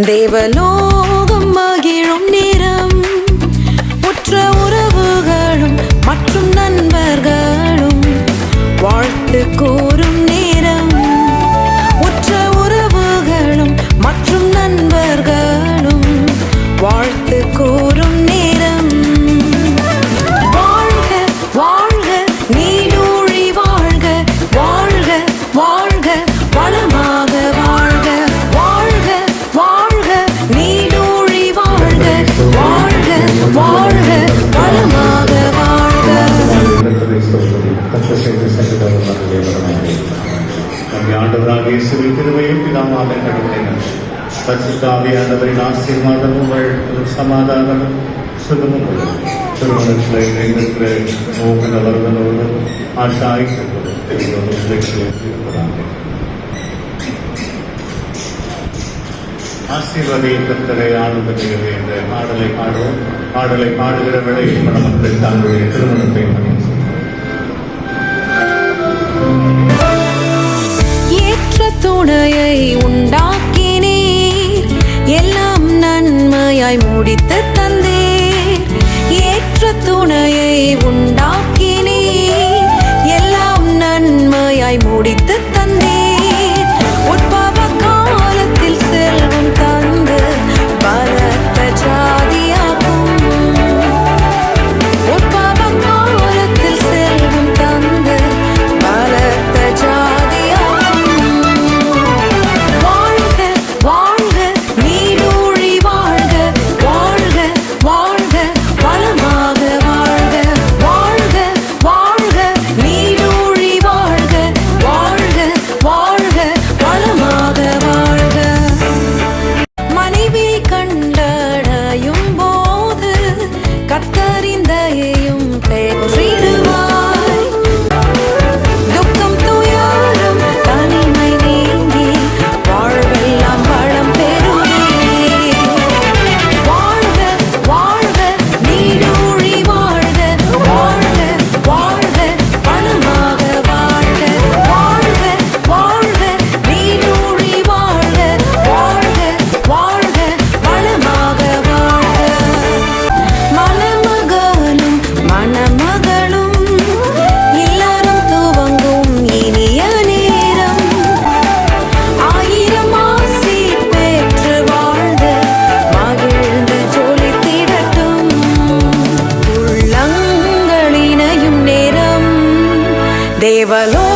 தேவலோகம் மகிழும் நேரம், உற்ற உறவுகளும் மற்றும் நண்பர்களும் வாழ்த்து கூறும் நேரம், உற்ற உறவுகளும் மற்றும் நண்பர்களும் வாழ்த்து கூறும் நேரம். வாழ்க வாழ்க நீடூழி வாழ்க, வாழ்க வாழ்க வளமாக வாழ்க, வாழ்க வாழ்க நீடூழி வாழ்க, வாழ்க வாழ்க வளமாக வாழ்க. ஆண்டவராக இயேசுவின் கிருபையும் பிதாவாகிய கடவுளின் பரிசுத்த ஆவியானவரின் ஆசீர்வாதமும் சமாதானமும் சுகமும் திருமணத்தில் இணைந்திருக்கிற மோகன வருவனோடும் ஆட்டாய்க்கப்படும் ஆசீர்வாதியை கர்த்தரை ஆளுநர் என்ற பாடலை பாடுவோம். பாடலை பாடுகிற வேளையில் மணமக்கள் தங்களுடைய திருமணத்தை ஏற்ற துணையை உண்டாக்கினீர், எல்லாம் நன்மையாய் முடித்து தந்தீர். ஏற்ற துணையை உண்டாக்கினீர், எல்லாம் நன்மையாய் முடித்து தந்தீர். உற்பவ காலத்தில் செல்வம் தந்து பலத்த ஜாதியாகும், உற்பவ காலத்தில் செல்வம் தந்து பலத்த ஜாதியாகும். வாழ்க வாழ்க நீடூழி வாழ்க, வாழ்க வாழ்க வளமாக வாழ்க, வாழ்க வாழ்க நீடூழி வாழ்க, வாழ்க வாழ்க வளமாக வாழ்க. மனைவி கண்டடையும் போது கர்த்தரின் தயையும் பெற்றிடுவாய். துக்கம் துயரம் தனிமை நீங்கி வாழ்வெல்லாம் வளம் பெறுவே. வாழ்க வாழ்க நீடூழி வாழ்க, வாழ்க வாழ்க வளமாக வாழ்க, வாழ்க வாழ்க நீடூழி வாழ்க, வாழ்க வாழ்க வளமாக வாழ்க. மணமகனும் மணமகளும் இல்லறம் துவங்கும் இனிய நேரம், ஆயிரம் ஆசி பெற்று வாழ்க, மகிழ்ந்து ஜொலித்திடட்டும். உள்ளங்களினையும் நேரம், தேவலோ